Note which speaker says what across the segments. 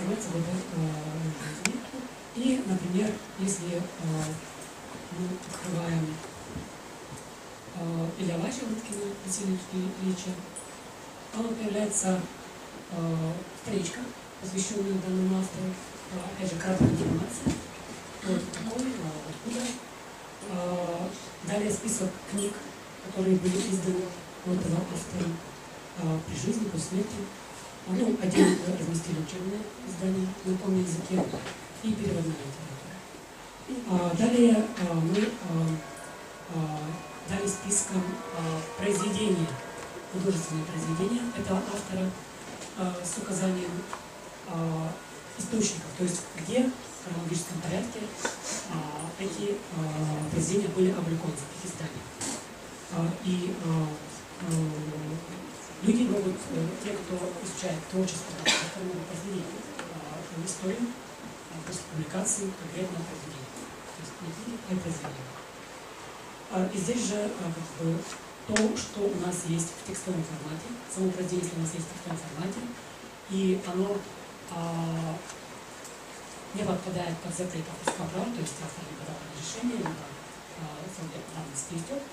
Speaker 1: информация об этой жизни. И, например, если мы открываем Илья Ваче-Лыткина, Василия Ильича, там появляется страничка, посвященная данному автору. Опять же, краткая информация. Вот такой, откуда. Далее список книг, которые были изданы от этого автора при жизни, после смерти. Ну, один разместили учебное издание на каком языке и переводная литература. Далее мы дали списком произведения, художественные произведения этого автора с указанием источников, то есть где в хронологическом порядке эти произведения были опубликованы, эти издания. И люди могут, те, кто изучает творчество автора произведения, историю после публикации конкретного произведения. То есть не книги, а произведения. И здесь же то, что у нас есть в текстовом формате, само произведение у нас есть в текстовом формате, и оно не подпадает под запрет авторского права, то есть автор не подал разрешение, либо давность идет,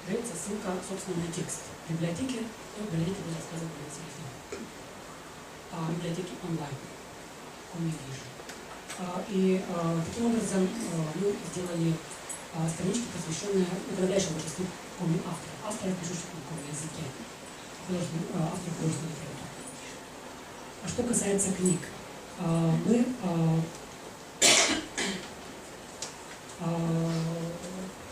Speaker 1: дается ссылка, собственно, на текст. В библиотеке, в библиотеке будет рассказывать о середине. Библиотеки онлайн, комьюнити. И таким образом мы сделали странички, посвященные подавляющему большинству автора. Автора, пишущих на каком языке. Автор художественной литературы. А что касается книг, мы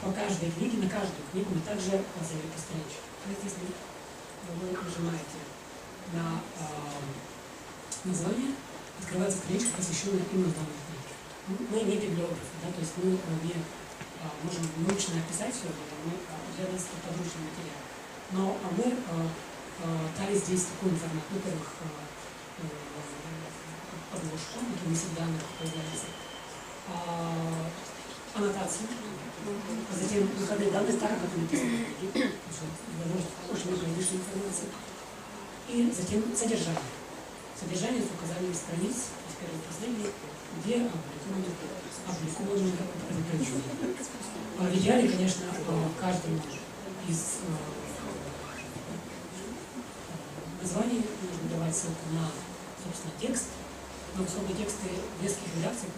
Speaker 1: по каждой книге, на каждую книгу мы также завели страничку. То есть, если вы нажимаете на название, открывается страничка, посвященная именно данной книге. Мы не библиографы, да, то есть мы не можем научно описать все это, для нас это подручный материал. Но мы дали здесь такую информацию, во-первых, обложку, это не всегда она появляется, аннотацию, затем выходные данные, так как они написаны в книге, возможно, очень много лишней информации, и затем содержание. Содержание с указанием страниц, из первой к последней, где опубликованы произведения. В идеале, конечно, каждому из названий нужно давать ссылку на, собственно, текст, но условные тексты в нескольких редакциях,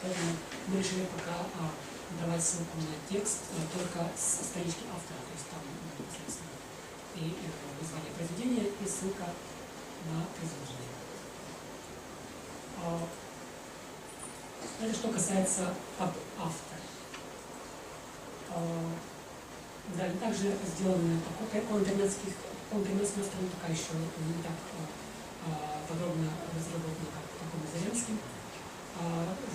Speaker 1: поэтому мы решили пока давать ссылку на текст только с странички автора, то есть там и название произведения, и ссылка на произведение. Это что касается об авторе. Да, и также сделаны по интернетским авторам, пока еще не так подробно разработано, как по Заремским.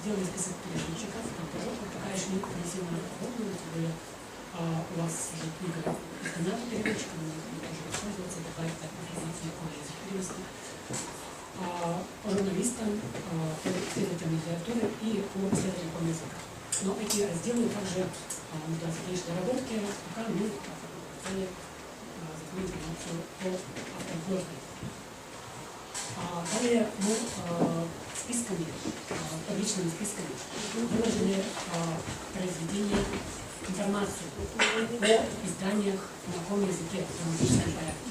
Speaker 1: Сделали список переводчиков, там тоже пока еще не принесено подробно, тем более у вас уже книга издана переводчиком, вы тоже воспользоваться, добавить информацию о языке перевести. По журналистам, по исследователям литературы и по исследователям языка. Но эти разделы также нуждаются в конечной доработке, пока мы хотели закрыть информацию по авторам. Далее мы списками, табличными списками выложили произведения, информацию о изданиях на каком языке в хронологическом порядке.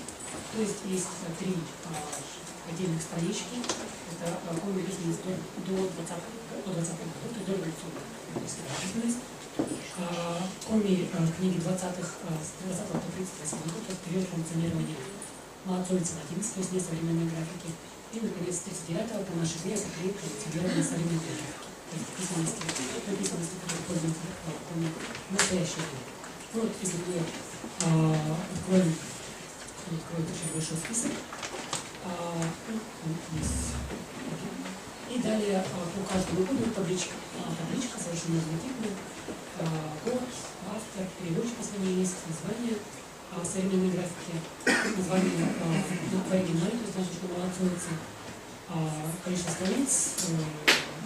Speaker 1: То есть есть три отдельных странички. Это коми бизнес до 20 года, то есть до революционной письменность. Коми книги 20-х, с 20 по 38 год, это период функционирования Молодцовица 11, то есть несовременной графики. И, наконец, с 39 по наши дни это период функционирования современной графики. То есть письменности, которые пользуются коми в настоящее время. Ну, вот, если мы откроем очень большой список. И далее по каждому году табличка совершенно нормативная. Год, автор, переводчик, название месяц, название современной графики, название в оригинале, то есть значит, что Молодцовица, количество страниц,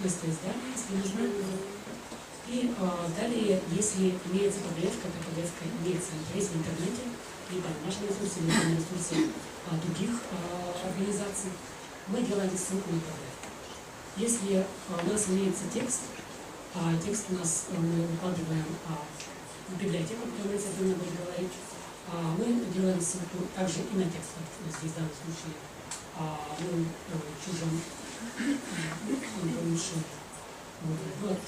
Speaker 1: место издания, если нужно. И далее, если имеется PDF, эта PDF имеется есть в интернете, либо на нашем ресурсе, либо на ресурсе других организаций, мы делаем ссылку на PDF. Если у нас имеется текст, текст у нас мы выкладываем в библиотеку, которую мы сегодня будем говорить, мы делаем ссылку также и на текст, здесь в данном случае мы чужим повыше. Вот,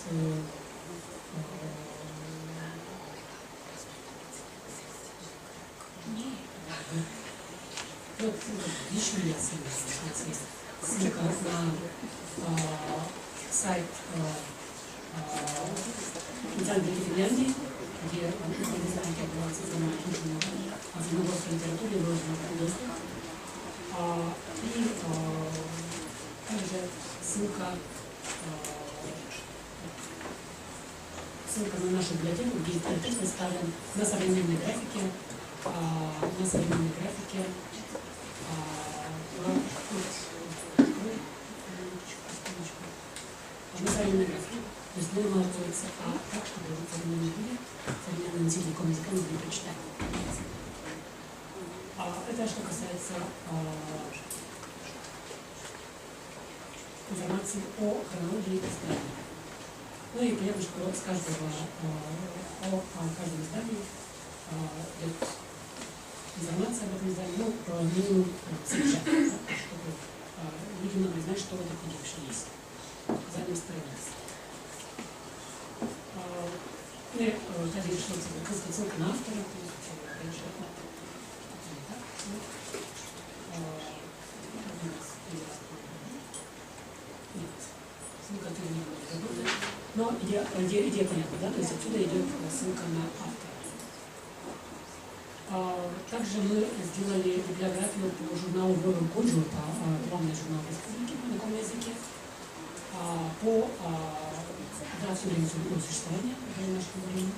Speaker 1: вот еще есть ссылка на сайт Центра Финляндии, где организация была создана в земноводной литературе, выложена и также ссылка на нашу библиотеку, где текст представлен на современной графике, на современной графике. На современной графике. То есть мы находится так, чтобы современные люди, современные носители языка могли прочитать. Это что касается информации о хронологии издания. Ну и понятно, что с каждого о каждом издании идет информация об этом издании, минимум содержание, чтобы люди могли знать, что в этой книге вообще есть. Задней странице. Ну и также еще ссылка на автора, то есть опять же ссылка тоже не будет работать. Но идея понятна, да? То есть отсюда идет ссылка на автора. Также мы сделали библиографию по журналу World Culture, главный журнал республики на каком языке, по всю время своего существования до нашего времени.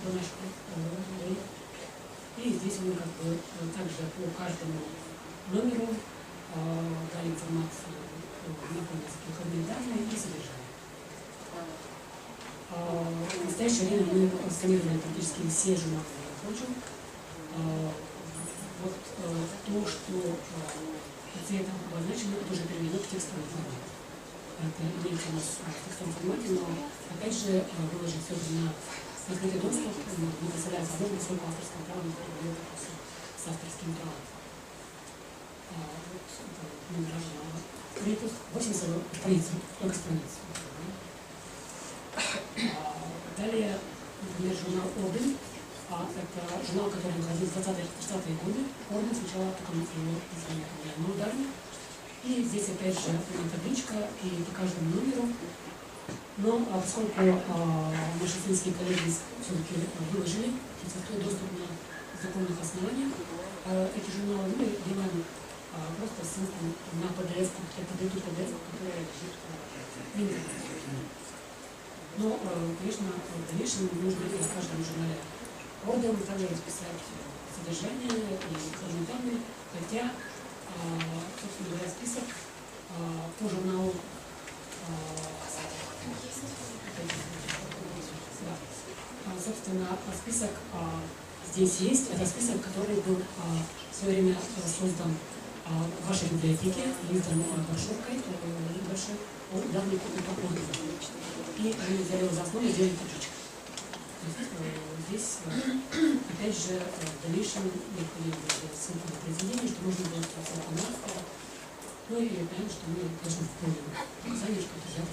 Speaker 1: И здесь мы как бы также по каждому номеру дали информацию на каком языке, входные данные и содержание. В настоящее время мы сканировали практически все журналы World Culture. Вот то, что цветом обозначено, это уже переведено в текстовый формат. Это имеется у нас в текстовом формате, но опять же выложить все на открытый доступ, не представляет возможность своего авторского права, например, с авторским правом. Вот это номера журнала. 80 страниц, только страниц. Далее, например, журнал «Орден». Это журнал, который выходил в 20-30-е годы. «Орден» сначала только его название ударно. И здесь опять же табличка и по каждому номеру. Но поскольку наши финские коллеги все-таки выложили открытый доступ на законных основаниях, эти журналы мы делаем просто ссылку на PDF, которая лежит в интернете. Но, конечно, в дальнейшем нужно в каждом журнале «Орден» также расписать содержание и исходные данные, хотя, собственно говоря, список по журналу собственно, список здесь есть. Это список, который был в свое время создан в вашей библиотеке, издан брошюркой, данной по Ордену. И мы взяли его за основу и сделали табличку. Здесь, опять же, в дальнейшем необходимо сделать ссылку на произведение, что можно было ссылку на автора. Ну и понятно, что мы должны вполне указание, что это взято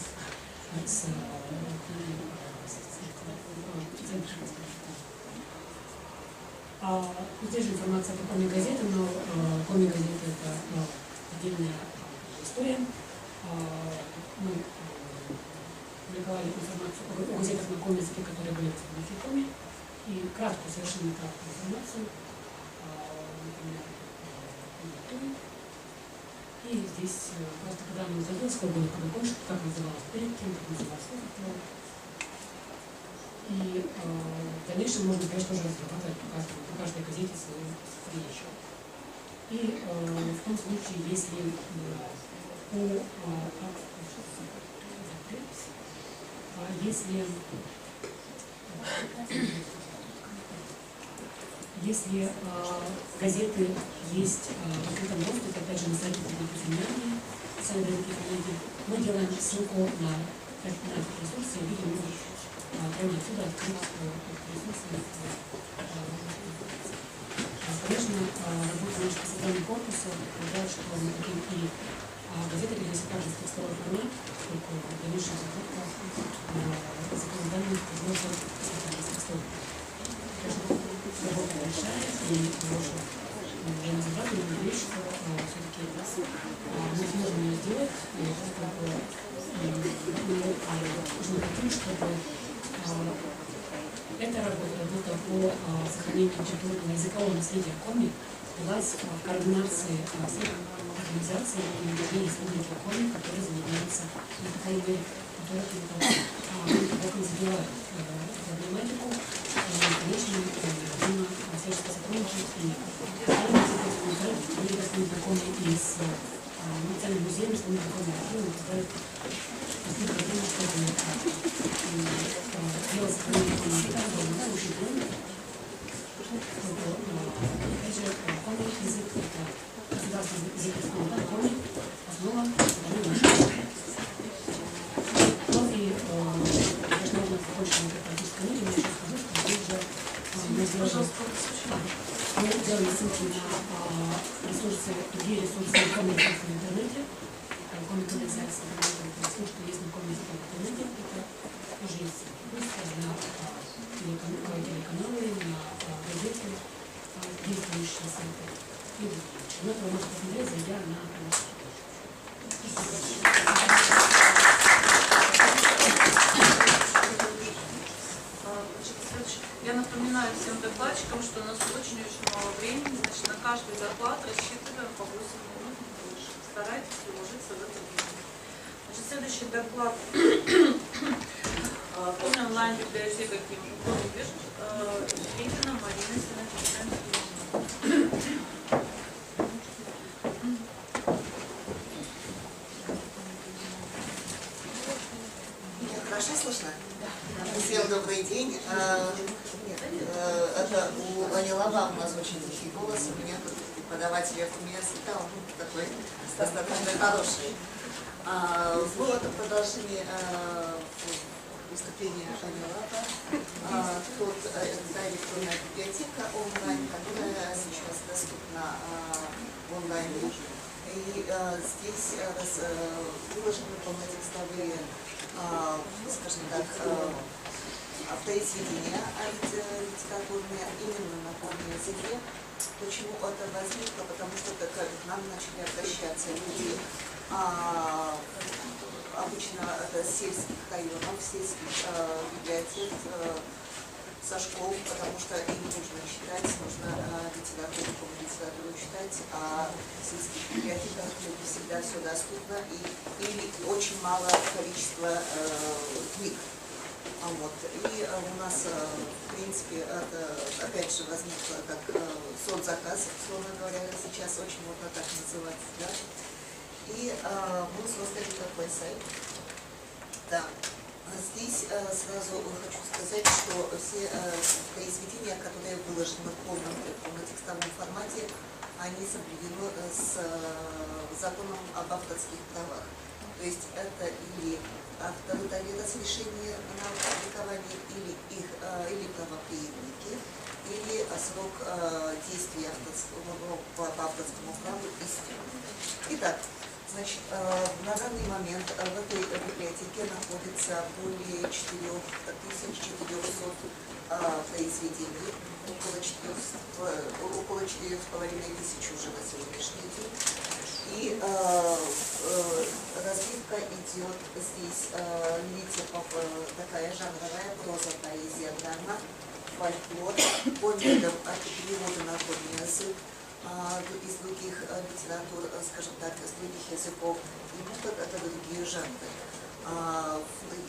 Speaker 1: с здесь же информация по коми газеты, но коми газеты это отдельная история. Мы публиковали информацию о газетах на коми языке, которые были в коми, и краткую, совершенно краткую информацию, например, и здесь просто когда мы забыли, сколько было больше, как называлось перед тем, как называлось после. И в дальнейшем можно, конечно же, разрабатывать по каждой газете свою вещь. И в том случае, если если газеты есть в открытом доступе, опять же, на сайте Финляндии, официальной рынке Финляндии, мы делаем ссылку на этот ресурс и видим, прямо отсюда открыть ресурсы. Конечно, работа нашего социального корпуса предполагает, что мы хотим и газеты перевести также в текстовой формат, поскольку дальнейшая закупка законодательных предложит текстовой. Работа большая, и больше уже не забрали, но надеюсь, что все-таки мы сможем ее сделать, и поскольку мы очень хотим, чтобы эта работа по сохранению культурного языкового наследия Коми велась в координации всех организаций и людей республики Коми, которые занимаются языковой культурой, которые глубоко задевают эту проблематику. И, конечно, необходимо всячески сотрудничать и республики Коми и с Национальным музеем республики Коми архивом, которые дело сохранения языка было на очень трудно. Опять же, коми язык — это государственный язык республики Коми, основа сохранения нашего языка. Ну и, конечно, можно больше на практической мере, но еще скажу, что мы сделали ссылки на ресурсы, другие ресурсы коммуникации в интернете, коммуникация в интернете, все, что есть на коммуникации в интернете, это тоже есть на телеканалы, на газеты, действующие сайты. И на это вы можете посмотреть, зайдя на наш.
Speaker 2: Я напоминаю всем докладчикам, что у нас очень-очень мало времени, значит, на каждый доклад рассчитываем по 8 минут, не больше. Старайтесь уложиться в это время. Значит, следующий доклад Коми онлайн-библиотека Коми Федина Марина Синатьевна.
Speaker 3: Хорошо слышно? Всем добрый день. Это у Анилова у нас очень тихий голос, у меня тут преподаватель университета, он такой достаточно хороший. Это продолжение выступления Анилова. Тут электронная библиотека онлайн, которая сейчас доступна в онлайне. И здесь выложены полнотекстовые, скажем так, произведения литературные именно на коми языке. Почему это возникло? Потому что к нам начали обращаться люди, обычно это сельских районов, сельских библиотек, со школ, потому что им нужно читать, нужно литературу читать, а в сельских библиотеках не всегда все доступно или очень мало количество книг. И у нас, в принципе, это опять же возникло как соцзаказ, условно говоря, сейчас очень модно так называться, да? И мы создали такой сайт. Да. Здесь сразу хочу сказать, что все произведения, которые выложены в полном текстовом формате, они соблюдены с законом об авторских правах. То есть это или авторы дали разрешение на публикование, или правоприемники, или срок действия по авторскому праву истек. Итак, значит, на данный момент в этой библиотеке находится более 4400 произведений, около 4500 уже на сегодняшний день. И разбивка идет здесь, видите, такая жанровая проза, поэзия, драма, фольклор, по видам от перевода на коми язык, из других литератур, скажем так, из других языков, и это другие жанры.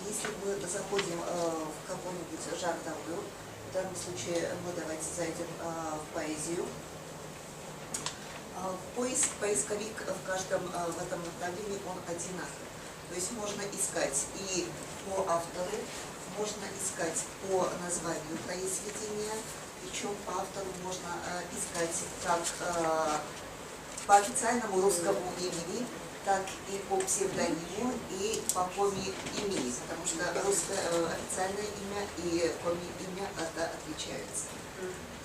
Speaker 3: Если мы заходим в какой-нибудь жанровую, в данном случае мы давайте зайдем в поэзию. Поисковик в каждом в этом направлении он одинаковый. То есть можно искать и по автору, можно искать по названию произведения, причем по автору можно искать как по официальному русскому имени, так и по псевдониму, и по коми-имени, потому что русское официальное имя и коми-имя это отличаются.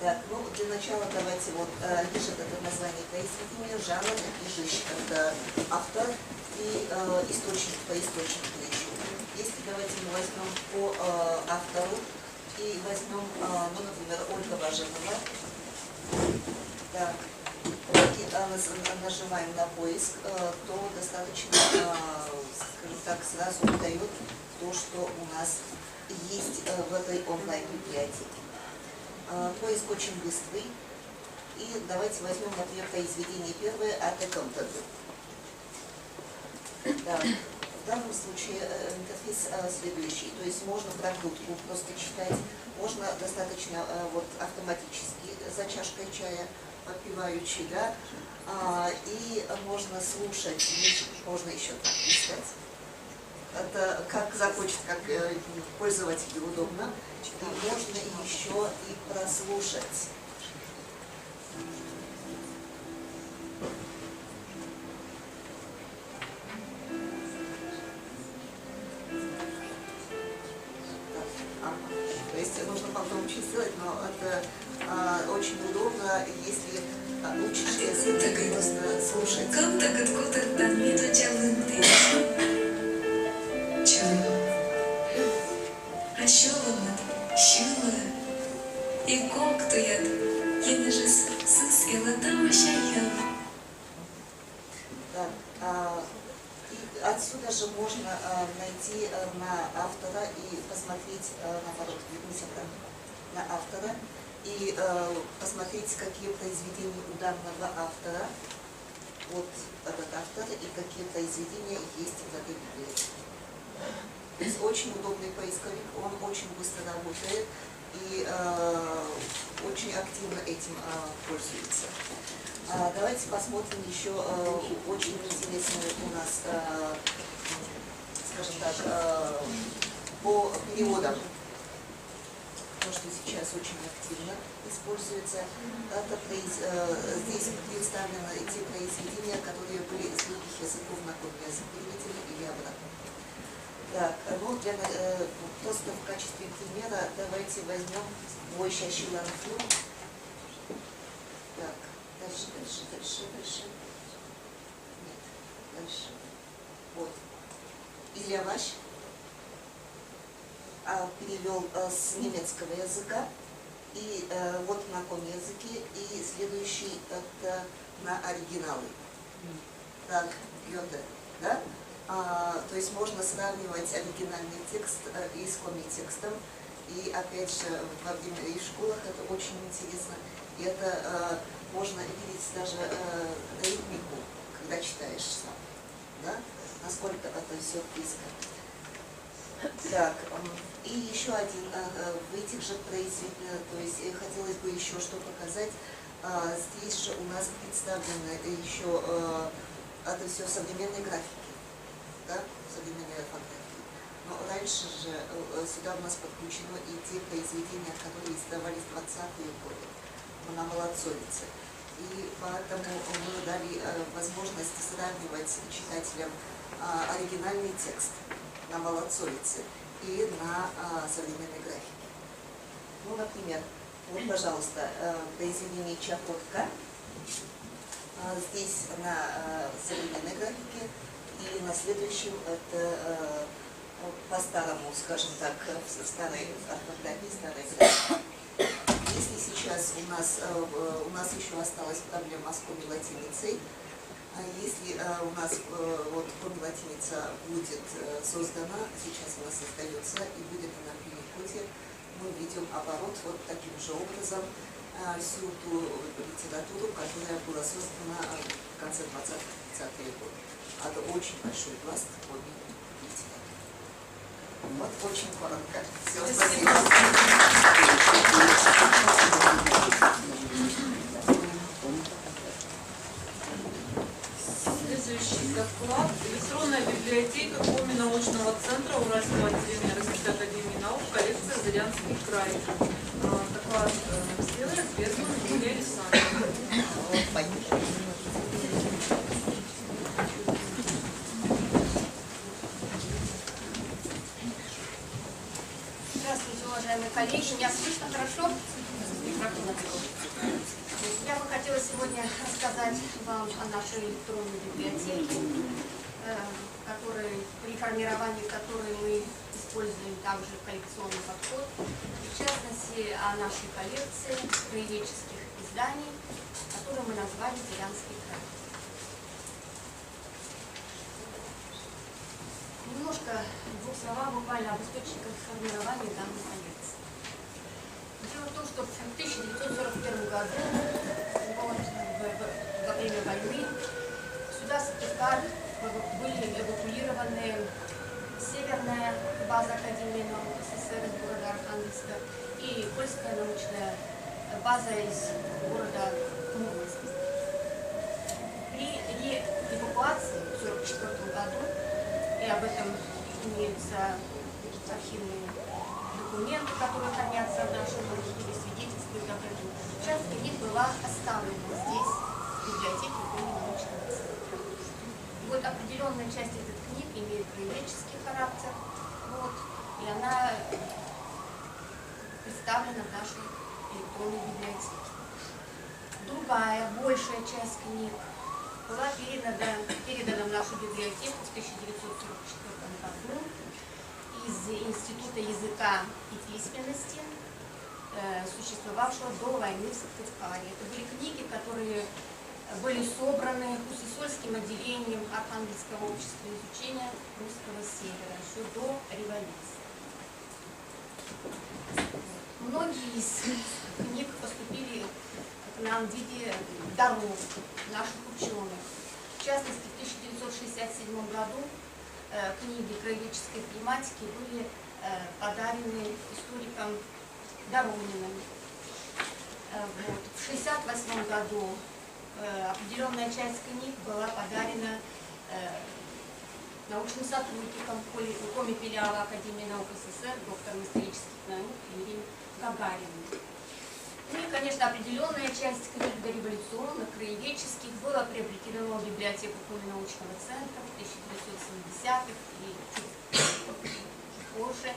Speaker 3: Так, ну для начала давайте вот лежит это название произведения, жанр, лежит это автор и источник по источнику еще. Если давайте мы возьмем по автору и возьмем, ну, например, Ольга Важенова. Так, нажимаем на поиск, то достаточно, скажем так, сразу выдает то, что у нас есть в этой онлайн-библиотеке. Поиск очень быстрый. И давайте возьмем, например, произведение первое от Экомпеда. Да. В данном случае интерфейс следующий. То есть можно прокрутку просто читать, можно достаточно вот автоматически за чашкой чая попивающий, да, и можно слушать, можно еще так листать. Это как захочет, как пользователю удобно. И можно еще и прослушать. То есть нужно потом числить, но это очень удобно, если учишь язык, просто слушать. Отсюда же можно найти на автора и посмотреть, наоборот, на автора и посмотреть, какие произведения у данного автора, вот этот автор, и какие произведения есть в этой библиотеке. То есть очень удобный поисковик, он очень быстро работает и очень активно этим пользуется. Давайте посмотрим еще очень интересную у нас, скажем так, по переводам. То, что сейчас очень активно используется. Это здесь представлены те произведения, которые были из других языков на коми язык переведены или обратно. Так, ну, просто в качестве примера давайте возьмем «Мой счастливый анфлю». Так, дальше. Нет, дальше. Вот. Илья Ващ перевел с немецкого языка, и вот на коми языке, и следующий это на оригиналы. Так, Гёте, да? То есть можно сравнивать оригинальный текст и с коми-текстом. И опять же, во время и в школах это очень интересно. И это можно видеть даже ритмику, когда читаешь сам. Да? Насколько это все близко. Так, и еще один в этих же произведениях, то есть хотелось бы еще что показать. Здесь же у нас представлены еще это все современные графики. Да, современной фотографии. Но раньше же сюда у нас подключено и те произведения, которые издавались в 20-е годы на Молодцовице. И поэтому мы дали возможность сравнивать читателям оригинальный текст на Молодцовице и на современной графике. Ну, например, вот, пожалуйста, произведение Чахотка. Здесь на современной графике. И на следующем это по-старому, скажем так, в старой орфографии, старой графике. Если сейчас у нас еще осталась проблема с коми-латиницей, если у нас вот коми-латиница будет создана, сейчас она создается и будет она в Unicode, мы введем оборот вот таким же образом всю ту литературу, которая была создана в конце 20-30-е годы. Это очень большой пласт коми-литературы. Вот очень коротко. Все, спасибо.
Speaker 2: Следующий доклад. Электронная библиотека Коми-научного центра Уральского отделения Российской академии наук, коллекция Зырянский край. Доклад сделает Безман Юлия Александровна.
Speaker 4: уважаемые коллеги. Меня слышно хорошо? Я бы хотела сегодня рассказать вам о нашей электронной библиотеке, при формировании которой мы используем также коллекционный подход, в частности, о нашей коллекции краеведческих изданий, которую мы назвали «Зырянский край». Немножко, в двух словах, буквально об источниках формирования данной коллекции. Дело в том, что в 1941 году, во время войны, сюда с СССР были эвакуированы северная база Академии наук СССР из города Архангельска и польская научная база из города Мурманска. При эвакуации в 1944 году, и об этом имеются архивные документы, которые хранятся в нашем архиве, свидетельствуют об этом, часть книг была оставлена здесь, в библиотеке научного центра. Вот определенная часть этих книг имеет краеведческий характер, и она представлена в нашей электронной библиотеке. Другая, большая часть книг была передана в нашу библиотеку в 1944 году из Института языка и письменности, существовавшего до войны в Сыктывкаре. Это были книги, которые были собраны Хусисольским отделением Архангельского общества изучения русского севера еще до революции. Многие из книг поступили к нам в виде даров наших ученых. В частности, в 1967 году книги краеведческой тематики были подарены историком Дорониным. В 1968 году определенная часть книг была подарена научным сотрудникам Коми филиала Академии наук СССР, доктором исторических наук Юрием Гагариным. Ну и, конечно, определенная часть книг дореволюционных, краеведческих была приобретена в библиотеку Коми научного центра в 1970-х и чуть позже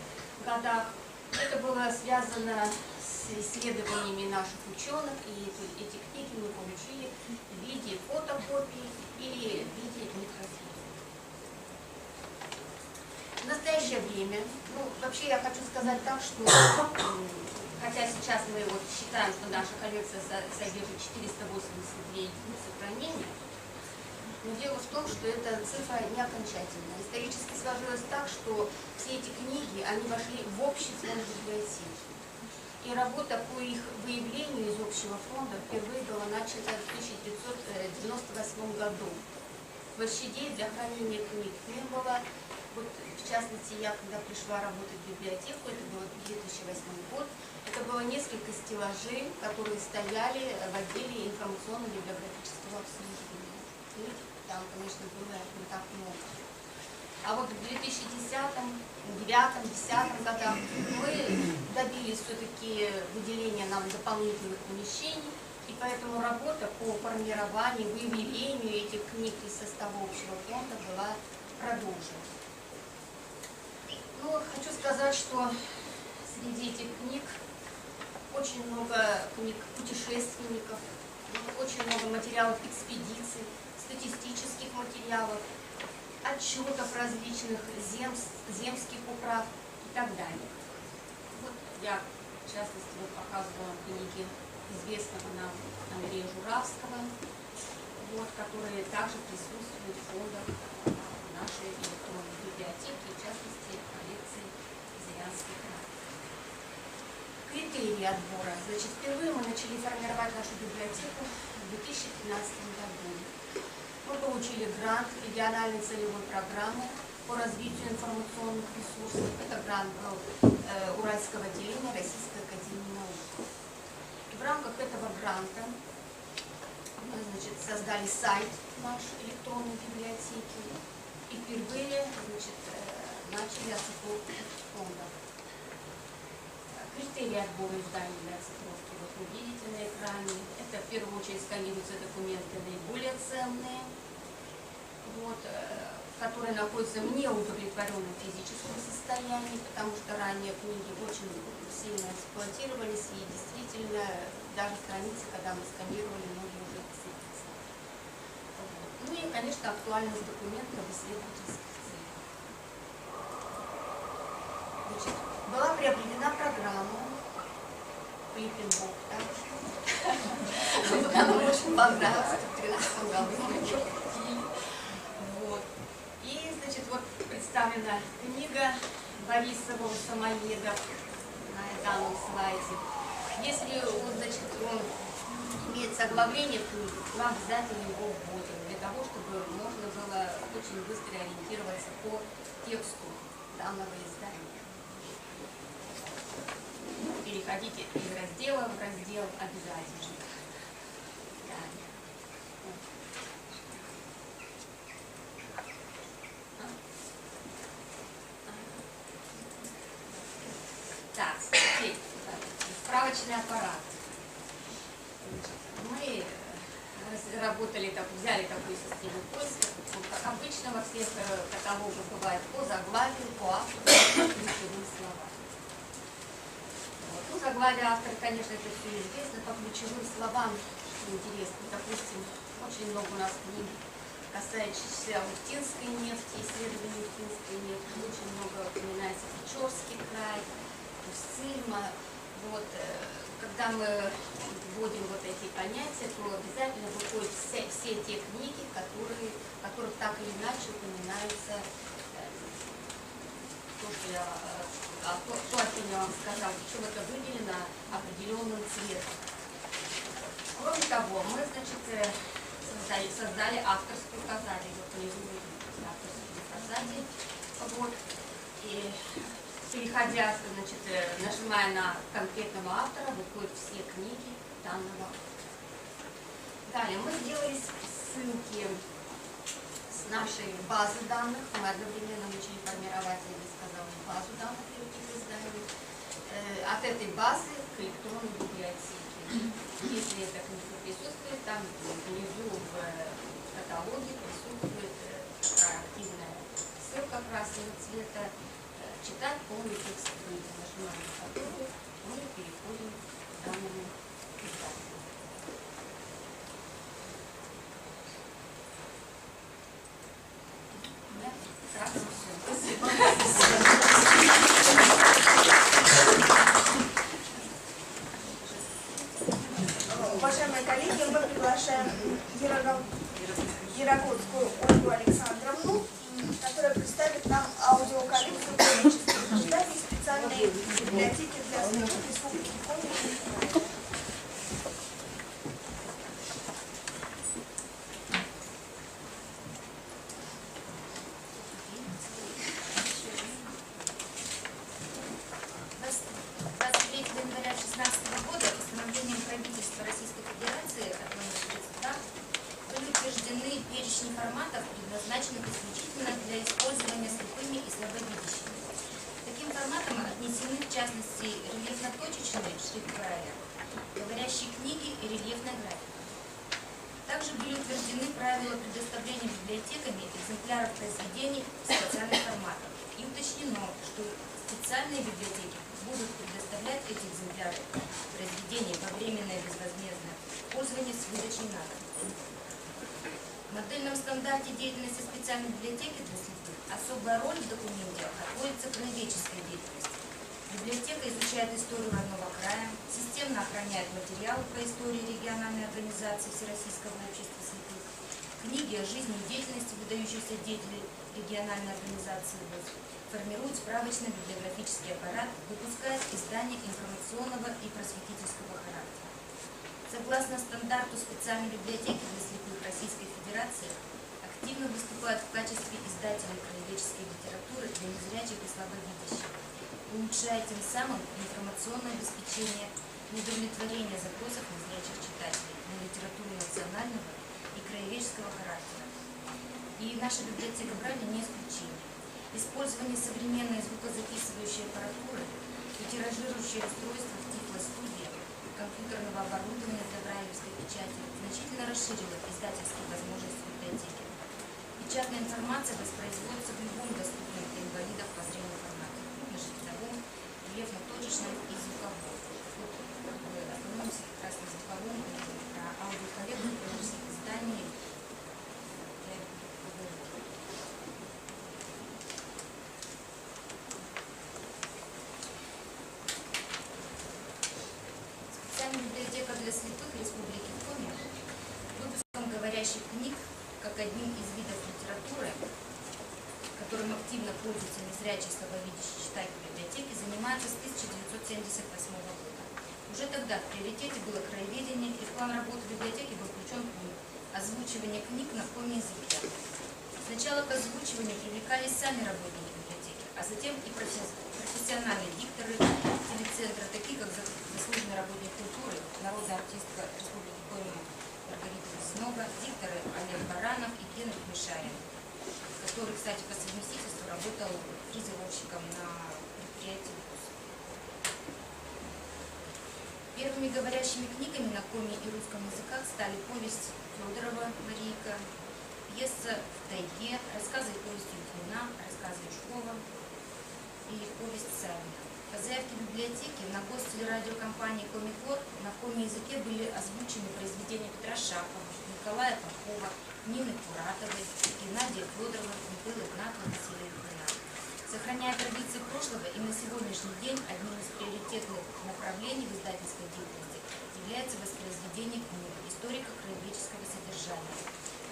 Speaker 4: годах. Это было связано с исследованиями наших ученых, и эти книги мы получили в виде фотокопий или в виде микрофильмов. В настоящее время, вообще я хочу сказать так, что хотя сейчас мы считаем, что наша коллекция содержит 482 единицы хранения, но дело в том, что эта цифра не окончательная. Исторически сложилось так, что все эти книги, они вошли в общий фонд библиотеки. И работа по их выявлению из общего фонда впервые была начата в 1998 году. Площадей для хранения книг не было. В частности, я когда пришла работать в библиотеку, это был 2008 год, это было несколько стеллажей, которые стояли в отделе информационно-библиографического обслуживания. И там, конечно, было не так много. А вот в 2010, 2009, 2010 годах мы добились все-таки выделения нам дополнительных помещений, и поэтому работа по формированию, выявлению этих книг из состава общего фонда была продолжена. Хочу сказать, что среди этих книг очень много книг путешественников, очень много материалов экспедиций, статистических материалов, отчетов различных земских управ и так далее. Я, в частности, показывала книги известного нам Андрея Журавского, которые также присутствуют в фондах нашей электронной библиотеки, в частности, коллекции «Зырянский край». Критерии отбора. Впервые мы начали формировать нашу библиотеку в 2013 году. Мы получили грант региональной целевой программы по развитию информационных ресурсов. Это грант был Уральского отделения Российской академии наук. В рамках этого гранта мы создали сайт нашей электронной библиотеки и впервые начали оцифровку фондов. Критерии отбора изданий для оцифровки вы видите на экране. Это в первую очередь сканируются документы наиболее ценные. которые находятся в неудовлетворенном физическом состоянии, потому что ранее книги очень сильно эксплуатировались, и действительно даже страницы, когда мы сканировали, многие уже сыпятся. Ну и, конечно, актуальность документа в исследовательских целях. Значит, была приобретена программа Флиппинбок, да? Нам очень понравилось, в 13 году мы ее купили. Вот. И, значит, вот представлена книга Борисова «Самоедов» на данном слайде. Если, значит, он имеет заглавление книги, мы обязательно его вводим, для того, чтобы можно было очень быстро ориентироваться по тексту данного издания. Переходите из раздела в раздел обязательно. Так, теперь справочный аппарат. Мы разработали, взяли такую систему поиска. Как обычно во всех каталогах бывает по заглавию, по автору, по ключевым словам. Ну, заглавие автора, конечно, это все известно. По ключевым словам, что интересно, допустим, очень много у нас книг, касающихся Уфтинской нефти, исследований Уфтинской нефти. Очень много упоминается Печорский край, Уфсыма. Вот, когда мы вводим вот эти понятия, то обязательно выходят все те книги, которых так или иначе упоминаются, то, о чем я вам сказала, причем это выделено определенным цветом. Кроме того, мы, значит, создали авторские указания. Вот внизу видите авторские указания. Вот. И переходя, значит, нажимая на конкретного автора, выходят все книги данного автора. Далее мы сделали ссылки с нашей базы данных. Мы одновременно начали формировать, я бы сказала, базу данных этих изданий. От этой базы к электронной библиотеке. Если эта книга присутствует, там внизу в каталоге присутствует такая активная ссылка красного цвета. Читать полный текст книги. Нажимаем на которую мы переходим к данному изданию. Да, сразу все. Спасибо.
Speaker 5: Уважаемые коллеги, мы приглашаем Ярогодскую Ольгу Александровну, которая представит нам аудиоколлекцию хронических читателей специальной библиотеки для слепых Республики Коми.
Speaker 6: форматов, предназначенных исключительно для использования слепыми и слабовидящими. Таким форматом отнесены, в частности, рельефно-точечные шрифт Брайля, говорящие книги и рельефная графика. Также были утверждены правила предоставления библиотеками экземпляров произведений в специальных форматах. И уточнено, что специальные библиотеки будут предоставлять эти экземпляры произведений во временное безвозмездное пользование с выдачей на дом. В модельном стандарте деятельности специальной библиотеки для слепых особая роль в документе отводится краеведческой деятельности. Библиотека изучает историю родного края, системно охраняет материалы по истории региональной организации Всероссийского общества слепых, книги о жизни и деятельности выдающихся деятелей региональной организации ВОС, формирует справочный библиографический аппарат, выпускает издания информационного и просветительского характера. Согласно стандарту специальной библиотеки для слепых Российской Федерации, активно выступают в качестве издателей краеведческой литературы для незрячих и слабовидящих, улучшая тем самым информационное обеспечение удовлетворения запросов незрячих читателей на литературу национального и краеведческого характера. И наша библиотека Брайля не исключение. Использование современной звукозаписывающей аппаратуры и тиражирующее устройство в тифлостудии компьютерного оборудования для брайлевской печати значительно расширило издательские возможности библиотеки. И Печатная информация воспроизводится в любом доступном для инвалидов по зрению формате, крупношрифтовом, рельефно-точечном и звуковом. Вот остановимся как раз на звуковом, про аудиоколлекцию художественных изданий. Специальная библиотека для слепых Республики Коми выпуском говорящих книг как одним из видов литературы, которым активно пользуются незрячие слабовидящие читатели библиотеки, занимаются с 1978 года. Уже тогда в приоритете было краеведение, и в план работы библиотеки был включен пункт озвучивания книг на коми-языке. Сначала к озвучиванию привлекались сами работники библиотеки, а затем и профессиональные дикторы телецентра, такие как заслуженный работник культуры, народная артистка Республики Коми Маргарита Веснова, дикторы Олег Баранов и Генрих Мишарин, который, кстати, по совместительству работал фрезеровщиком на предприятии ВУЗ. Первыми говорящими книгами на коми и русском языках стали повесть Федорова «Марийка», пьеса «В тайге», рассказы и повести Юхнина, рассказы Юшкова и повесть Савина. По заявке библиотеки на гостелерадиокомпании «Комикор» на коми-языке были озвучены произведения Петра Шахова, Николая Попова, Нины Куратовой, Геннадия Федорова, Михаила Игнатова, Василия Юхнина. Сохраняя традиции прошлого, и на сегодняшний день одним из приоритетных направлений в издательской деятельности является воспроизведение книг историко-краеведческого содержания,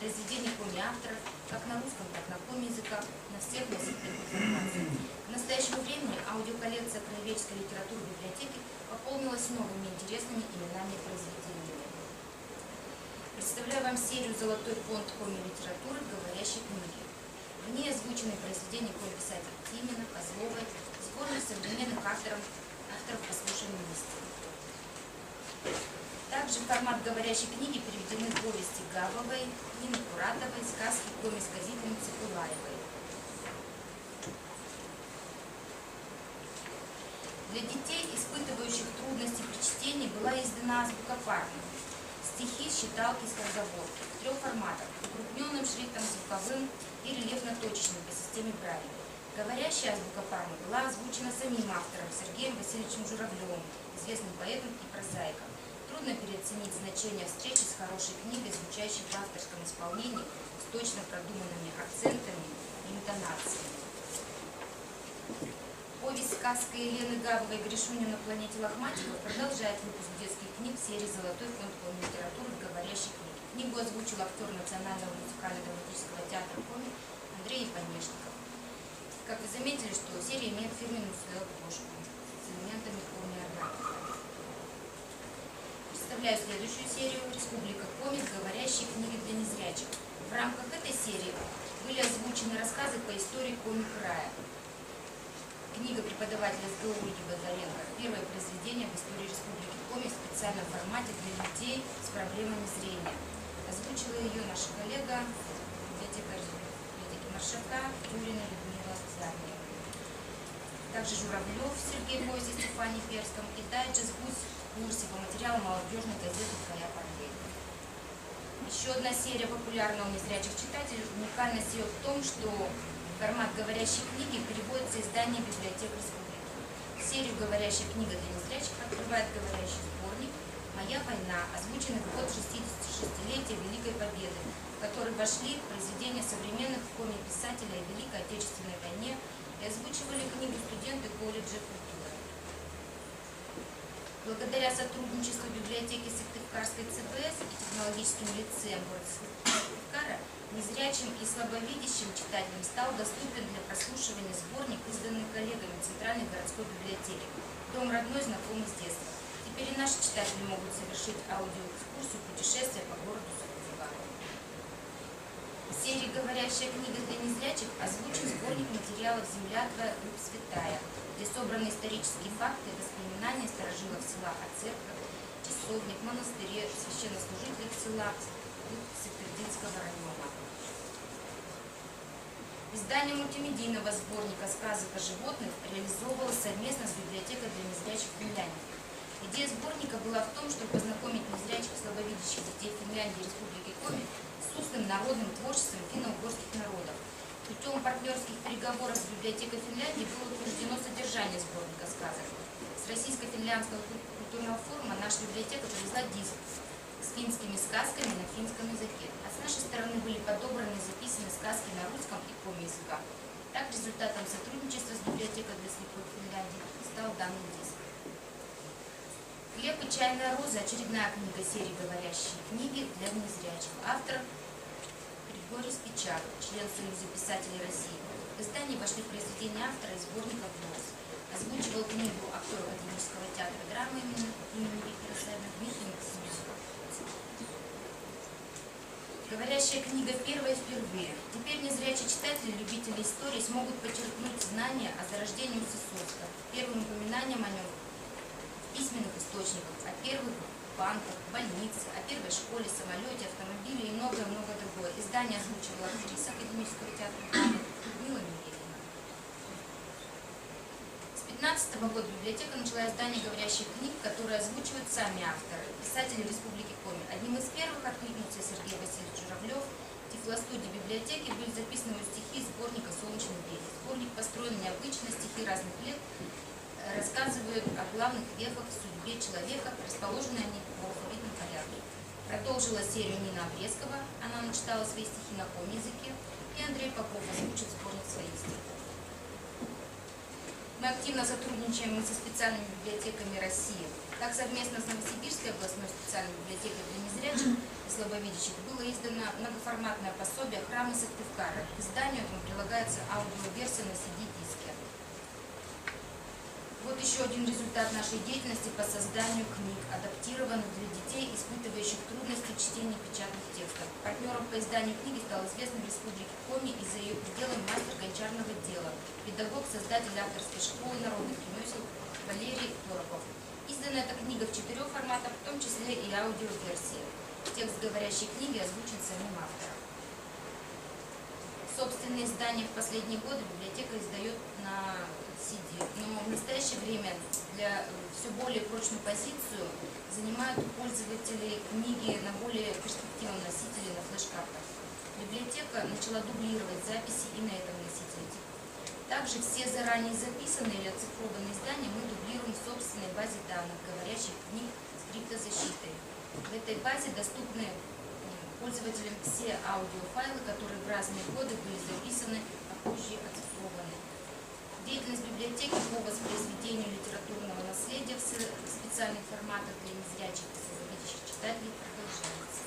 Speaker 6: произведений коми-авторов как на русском, так и на коми-языках, на всех носителях информации. К настоящему времени аудиоколлекция краеведческой литературы библиотеки пополнилась новыми интересными именами и произведениями. Представляю вам серию «Золотой фонд коми-литературы. Говорящей книги». В ней озвучены произведения коми-писателей Тимина, Козловой, сборник современных авторов «Послушаем вместе». Также в формат говорящей книги переведены повести Габовой, Нины Куратовой, сказки коми-сказительницы Кулаевой. Для детей, испытывающих трудности при чтении, была издана азбука Парма. Стихи, считалки, скороговорки в 3 форматах: укрупненным шрифтом, звуковым и рельефно-точечным по системе Брайля. Говорящая азбука Парма была озвучена самим автором Сергеем Васильевичем Журавлевым, известным поэтом и прозаиком. Трудно переоценить значение встречи с хорошей книгой, звучащей в авторском исполнении, с точно продуманными акцентами и интонациями. Повесть сказка Елены Габовой «Гришуня на планете Лохматиков» продолжает выпуск детских книг в серии «Золотой фонд коми-литературы. Говорящей книги». Книгу озвучил актер Национального музыкально-драматического театра Коми Андрей Ипанешников. Как вы заметили, что серия имеет фирменную свою обложку с элементами коми-орнамента. Представляю следующую серию «Республика Коми. Говорящие книги для незрячих». В рамках этой серии были озвучены рассказы по истории коми-края. Книга преподавателя СГУ Ольги Базаренко. Первое произведение в истории Республики Коми в специальном формате для людей с проблемами зрения. Озвучила ее наша коллега, библиотекарь библиотеки Маршака, Тюрина Людмила Зарнева. Также Журавлев Сергей Мойзи, Стефани Перском и дайджест «Гусь» в курсе по материалу молодежной газеты «Твоя параллель». Еще одна серия популярна у незрячих читателей. Уникальность ее в том, что формат говорящей книги переводится издание «Библиотек Республики». Серию «Говорящая книга для незрячих» открывает говорящий сборник «Моя война», озвученный в год 66-летия Великой Победы, в который вошли произведения современных коми-писателей о Великой Отечественной войне и озвучивали книгу студенты колледжа культуры. Благодаря сотрудничеству библиотеки Сыктывкарской ЦБС и технологическим лицеем города Сыктывкара незрячим и слабовидящим читателям стал доступен для прослушивания сборник, изданный коллегами Центральной городской библиотеки «Дом родной, знакомый с детства». Теперь и наши читатели могут совершить аудиоэкскурсию путешествия по городу Сыктывкару. В серии «Говорящая книга для незрячих» озвучен сборник материалов «Земля твоя, руб святая», где собраны исторические факты и воспоминания старожилов села о церквях, часовнях, монастыре, священнослужителях села Сыктывдинского района. Издание мультимедийного сборника «Сказок о животных» реализовывалось совместно с библиотекой для незрячих Финляндии. Идея сборника была в том, чтобы познакомить незрячих и слабовидящих детей Финляндии и Республики Коми с устным народным творчеством финно-угорских народов. Путем партнерских переговоров с библиотекой Финляндии было утверждено содержание сборника сказок. С Российско-финляндского культурного форума наша библиотека привезла диск с финскими сказками на финском языке, а с нашей стороны были подобраны и записаны сказки на русском и коми-языках. Так, результатом сотрудничества с библиотекой для слепых Финляндии стал данный диск. «Хлеб и чайная роза» – очередная книга серии «Говорящие книги» для незрячих. Автор Григорий Спичак, член Союза писателей России. В издании вошли произведения автора из сборника «Голос». Озвучивал книгу актер Академического театра драмы имени Виктора Савина Дмитрий Максимович. Говорящая книга первая впервые. Теперь незрячие читатели, любители истории смогут почерпнуть знания о зарождении Сысоцка, первым упоминанием о нем в письменных источниках, о первых банках, больнице, о первой школе, самолете, автомобиле и многое-многое другое. Издание озвучивала актриса Академического театра драмы Людмила Милевина. С 2015 года библиотека начала издание говорящих книг, которые озвучивают сами авторы, писатели Республики Коми. Одним из первых откликнулся Сергей Васильевич Журавлев. В тифлостудии библиотеки были записаны его стихи из сборника «Солнечный берег». Сборник построен необычно, стихи разных лет рассказывают о главных вехах в судьбе человека, расположены они в алфавитном порядке. Продолжила серию Нина Обрезкова, она начитала свои стихи на коми-языке, и Андрей Попов озвучит сборник своих стихов. Мы активно сотрудничаем со специальными библиотеками России. Так, совместно с Новосибирской областной специальной библиотекой для незрячих и слабовидящих было издано многоформатное пособие «Храмы Сыктывкара». К изданию этому прилагается аудиоверсия на CD-диске. Вот еще один результат нашей деятельности по созданию книг, адаптированных для детей, испытывающих трудности в чтении печатных текстов. Партнером по изданию книги стал известный в Республике Коми и за ее пределами мастер гончарного дела, педагог, создатель авторской школы народных ремесел Валерий Торопов. Издана эта книга в 4 форматах, в том числе и аудиоверсия. Текст говорящей книги озвучен самим автором. Собственные издания в последние годы библиотека издает на CD, но в настоящее время для все более прочную позицию занимают пользователи книги на более перспективном носителе на флеш-картах. Библиотека начала дублировать записи и на этом носителе. Также все заранее записанные или оцифрованные издания мы дублируем в собственной базе данных говорящих книг с криптозащитой. В этой базе доступны пользователям все аудиофайлы, которые в разные годы были записаны, а позже оцифрованы. Деятельность библиотеки по воспроизведению литературного наследия в специальных форматах для незрячих и слабовидящих читателей продолжается.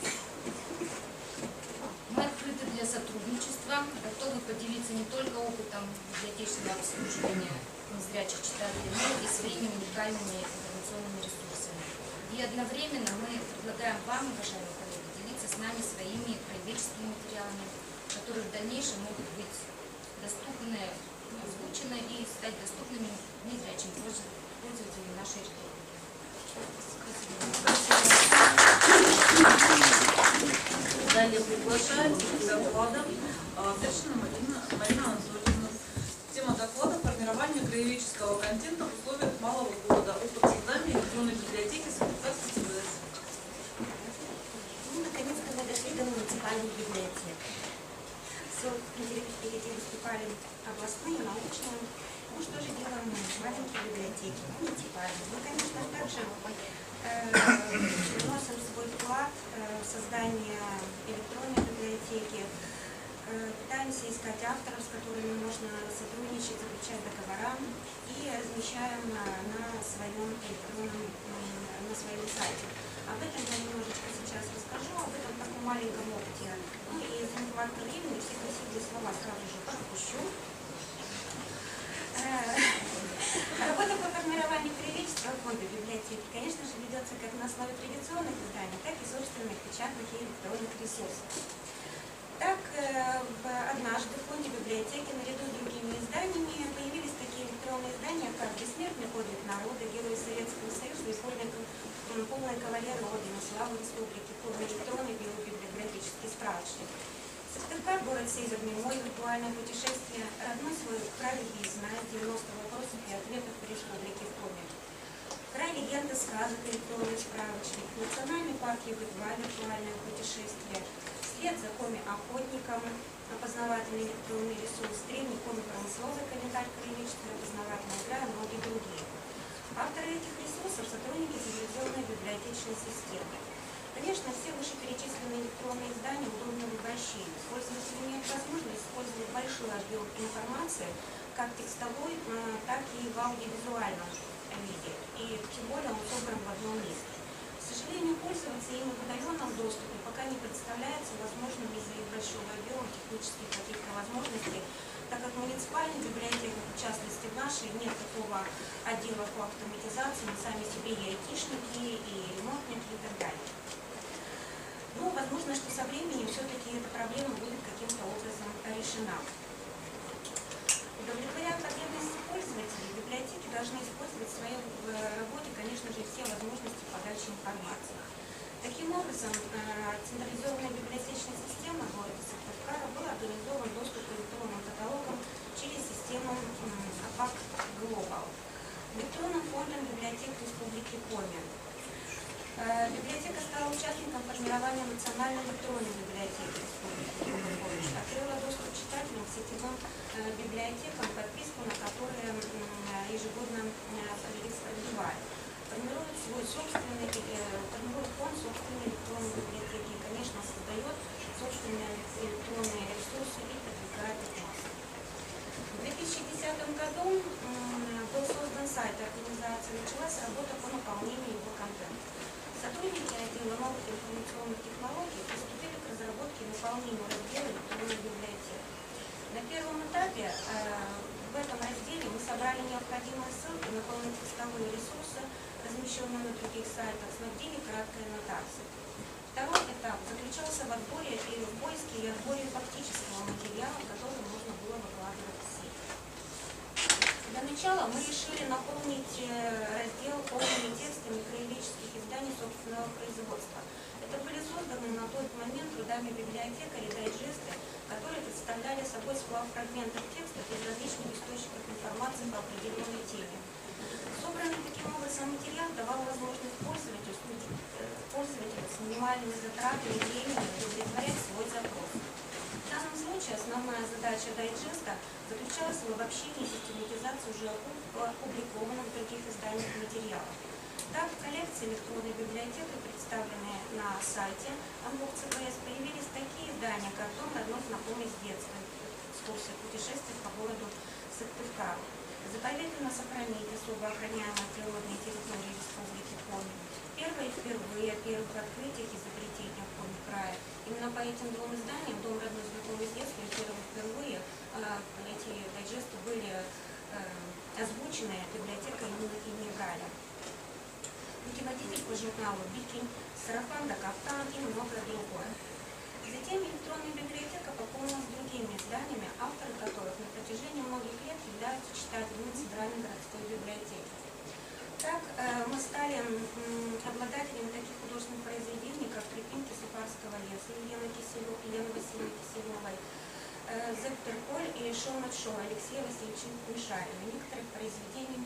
Speaker 6: Мы открыты для сотрудничества, готовы поделиться не только опытом библиотечного обслуживания незрячих читателей, но и своими уникальными информационными ресурсами. И одновременно мы предлагаем вам, уважаемые коллеги, делиться с нами своими краеведческими материалами, которые в дальнейшем могут быть доступны, озвучены и стать доступными незрячим пользователям нашей республики.
Speaker 2: Далее приглашается к докладам Тыршина Марина Анатольевна. Тема доклада «Формирование краеведческого контента в условиях малого города. Опыт создания электронной библиотеки Сыктывкарской ТВС».
Speaker 7: Ну, наконец-то мы дошли до муниципальных библиотек. Перед этим выступали областные, научные. Ну, что же делаем мы? Маленькие библиотеки, муниципальные. Мы, конечно, также вносим свой вклад в создание электронной библиотеки. Пытаемся искать авторов, с которыми можно сотрудничать, заключать договора и размещаем на своем сайте. Об этом я немножечко сейчас расскажу, об этом таком маленьком опыте. Ну и за нехватку времени все красивые слова сразу же пропущу. Работа по формированию краеведческого фонда библиотеки, конечно же, ведется как на основе традиционных изданий, так и собственных печатных и электронных ресурсов. Так, однажды в фонде библиотеки наряду с другими изданиями появились такие электронные издания, как «Бессмертный подвиг народа», «Герои Советского Союза» и «Полная кавалер Родины», «Слава Республики», «Электронный библиографический справочник». Сыктывкар, город северный, мой виртуальное путешествие, родной свой край Визна, 90 вопросов и ответов по республике в Коми. Край легенды, сказок, электронный справочник, национальный парк Юго-2, виртуальное путешествие, вслед за коми-охотником опознавательный электронный ресурс, древний коми-промысловый календарь краеведческой опознавательной игры и многие другие. Авторы этих ресурсов – сотрудники цивилизованной библиотечной системы. Конечно, все вышеперечисленные электронные издания удобны в обращении. Пользователь имеет возможность использовать большой объем информации, как текстовой, так и в аудиовизуальном виде. И тем более он собран в одном месте. К сожалению, пользоваться им в удаленном доступе пока не представляется возможным из-за их большого объема технических каких-то возможностей, так как в муниципальной библиотеке, в частности в нашей, нет такого отдела по автоматизации, мы сами себе и айтишники, и ремонтники и так далее. Но возможно, что со временем все-таки эта проблема будет каким-то образом решена. Удовлетворяя потребности пользователей, библиотеки должны использовать в своей работе, конечно же, все возможности подачи информации. Таким образом, централизованная библиотечная система города Сыктывкара была организован доступ к электронным каталогам через систему АПАК Global. Электронным фондом библиотек Республики Коми. Библиотека стала участником формирования национальной электронной библиотеки Республики Коми, открыла доступ читателям к сетевым библиотекам, подписку на которые ежегодно продлевает. Формирует свой собственный, формирует фонд собственной электронной библиотеки и, конечно, создает собственные электронные ресурсы и продвигает их массово. В 2010 году был создан сайт организации, началась работа по наполнению его контента. Сотрудники отдела новых информационных технологий приступили к разработке и наполнению раздела электронной библиотеки. На первом этапе в этом разделе мы собрали необходимые ссылки на полнотекстовые ресурсы, размещенные на других сайтах, снабдили краткой аннотацией. Второй этап заключался в отборе и в поиске и отборе фактического материала, который можно было выкладывать в сеть. Для начала мы решили наполнить раздел полными текстами краеведческих изданий собственного производства. Это были созданы на тот момент трудами библиотекарей дайджесты, которые представляли собой сплав фрагментов текстов из различных источников информации по определенной теме. Собранный таким образом материал давал возможность пользователю с минимальными затратами времени удовлетворять свой запрос. В данном случае основная задача дайджеста заключалась в обобщении и систематизации уже опубликованных в других изданиях материалов. Так, в коллекции электронной библиотеки, представленные на сайте Амбок ЦПС, появились такие издания, как «Дом родной знакомый с детства», экскурсия путешествия по городу Сыктывкару, «Заповедано сохранить особо охраняемые природные территории Республики Коми», «Первые впервые» о первых открытиях и изобретениях Коми края. Именно по этим двум изданиям «Дом родной знакомый с детства» и «Первые впервые» эти дайджесты были озвучены библиотекой имени Граля. Путеводитель по журналу «Бикинь», «Сарафан да Кафтан» и многое другое. Затем электронная библиотека пополнилась другими изданиями, авторы которых на протяжении многих лет являются читателями Центральной городской библиотеки. Так, мы стали обладателями таких художественных произведений, как «Тропинки Сухарского леса» Елены Васильевны Киселевой, «Зектор Коль» и «Шоу над шоу» Алексея Васильевича Мишарина, некоторых произведений